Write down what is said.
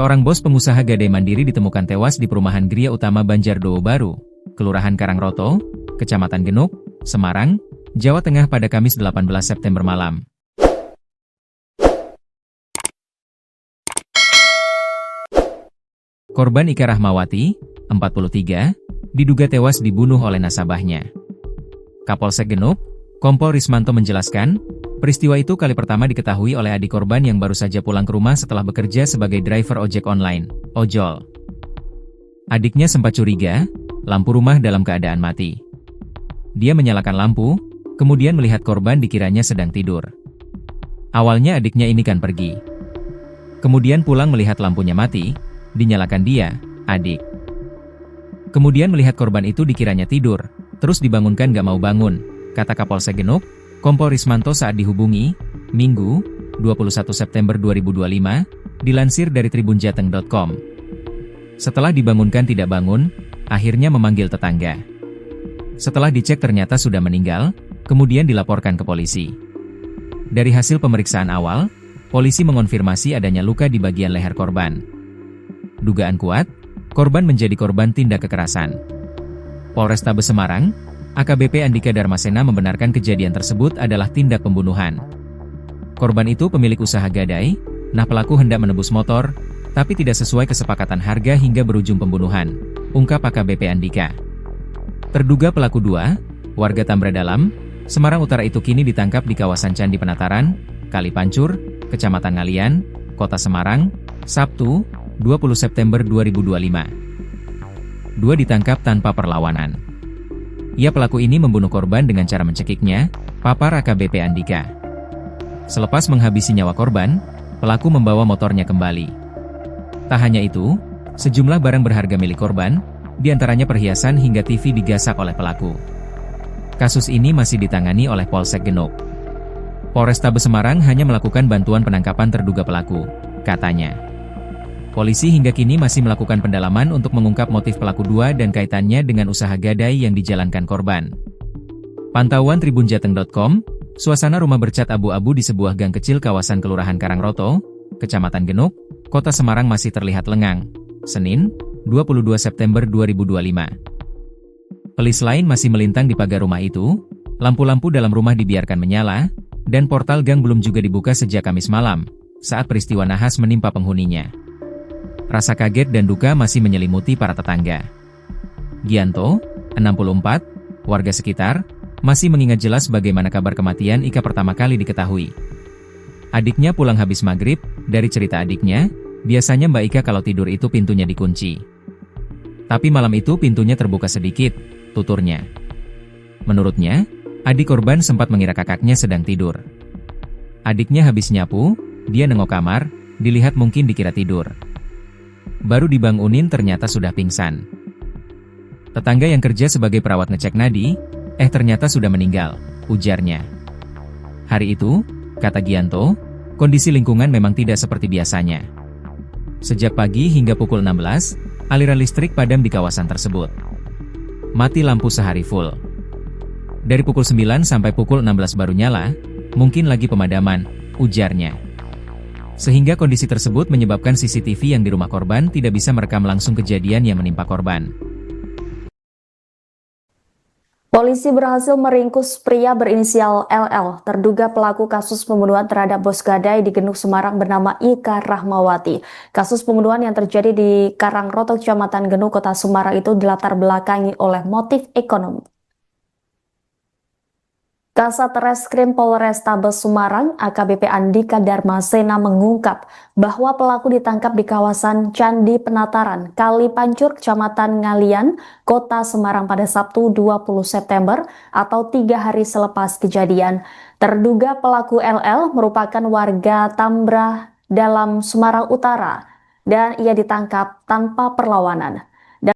Seorang bos pengusaha gadai mandiri ditemukan tewas di perumahan Gria Utama Banjardowo Baru, Kelurahan Karangroto, Kecamatan Genuk, Semarang, Jawa Tengah pada Kamis 18 September malam. Korban Ika Rahmawati, 43, diduga tewas dibunuh oleh nasabahnya. Kapolsek Genuk, Kompol Rismanto menjelaskan, peristiwa itu kali pertama diketahui oleh adik korban yang baru saja pulang ke rumah setelah bekerja sebagai driver ojek online, ojol. Adiknya sempat curiga, lampu rumah dalam keadaan mati. Dia menyalakan lampu, kemudian melihat korban dikiranya sedang tidur. Awalnya adiknya ini kan pergi. Kemudian pulang melihat lampunya mati, dinyalakan dia, adik. Kemudian melihat korban itu dikiranya tidur, terus dibangunkan gak mau bangun, kata Kapolsek Genuk, Kompol Rismanto saat dihubungi, Minggu, 21 September 2025, dilansir dari tribunjateng.com. Setelah dibangunkan tidak bangun, akhirnya memanggil tetangga. Setelah dicek ternyata sudah meninggal, kemudian dilaporkan ke polisi. Dari hasil pemeriksaan awal, polisi mengonfirmasi adanya luka di bagian leher korban. Dugaan kuat, korban menjadi korban tindak kekerasan. Polrestabes Semarang, AKBP Andika Darmasena membenarkan kejadian tersebut adalah tindak pembunuhan. Korban itu pemilik usaha gadai, nah pelaku hendak menebus motor, tapi tidak sesuai kesepakatan harga hingga berujung pembunuhan, ungkap AKBP Andika. Terduga pelaku 2, warga Tambra Dalam, Semarang Utara itu kini ditangkap di kawasan Candi Penataran, Kali Pancur, Kecamatan Ngalian, Kota Semarang, Sabtu, 20 September 2025. Dua ditangkap tanpa perlawanan. Pelaku ini membunuh korban dengan cara mencekiknya, papar AKBP Andika. Selepas menghabisi nyawa korban, pelaku membawa motornya kembali. Tak hanya itu, sejumlah barang berharga milik korban, diantaranya perhiasan hingga TV digasak oleh pelaku. Kasus ini masih ditangani oleh Polsek Genuk. Polrestabes Semarang hanya melakukan bantuan penangkapan terduga pelaku, katanya. Polisi hingga kini masih melakukan pendalaman untuk mengungkap motif pelaku 2 dan kaitannya dengan usaha gadai yang dijalankan korban. Pantauan tribunjateng.com, suasana rumah bercat abu-abu di sebuah gang kecil kawasan Kelurahan Karangroto, Kecamatan Genuk, Kota Semarang masih terlihat lengang. Senin, 22 September 2025. Pelis lain masih melintang di pagar rumah itu, lampu-lampu dalam rumah dibiarkan menyala, dan portal gang belum juga dibuka sejak Kamis malam, saat peristiwa nahas menimpa penghuninya. Rasa kaget dan duka masih menyelimuti para tetangga. Gianto, 64, warga sekitar, masih mengingat jelas bagaimana kabar kematian Ika pertama kali diketahui. Adiknya pulang habis maghrib, dari cerita adiknya, biasanya Mbak Ika kalau tidur itu pintunya dikunci. Tapi malam itu pintunya terbuka sedikit, tuturnya. Menurutnya, adik korban sempat mengira kakaknya sedang tidur. Adiknya habis nyapu, dia nengok kamar, dilihat mungkin dikira tidur. Baru dibangunin ternyata sudah pingsan. Tetangga yang kerja sebagai perawat ngecek nadi, ternyata sudah meninggal, ujarnya. Hari itu, kata Gianto, kondisi lingkungan memang tidak seperti biasanya. Sejak pagi hingga pukul 16, aliran listrik padam di kawasan tersebut. Mati lampu sehari full. Dari pukul 9 sampai pukul 16 baru nyala, mungkin lagi pemadaman, ujarnya. Sehingga kondisi tersebut menyebabkan CCTV yang di rumah korban tidak bisa merekam langsung kejadian yang menimpa korban. Polisi berhasil meringkus pria berinisial LL, terduga pelaku kasus pembunuhan terhadap bos gadai di Genuk Semarang bernama Ika Rahmawati. Kasus pembunuhan yang terjadi di Karangroto, Kecamatan Genuk, Kota Semarang itu dilatar belakangi oleh motif ekonomi. Kasat Reskrim Polrestabes Semarang, AKBP Andika Darmasena mengungkap bahwa pelaku ditangkap di kawasan Candi Penataran, Kali Pancur, Kecamatan Ngalian, Kota Semarang pada Sabtu 20 September atau 3 hari selepas kejadian. Terduga pelaku LL merupakan warga Tambra Dalam, Semarang Utara, dan ia ditangkap tanpa perlawanan.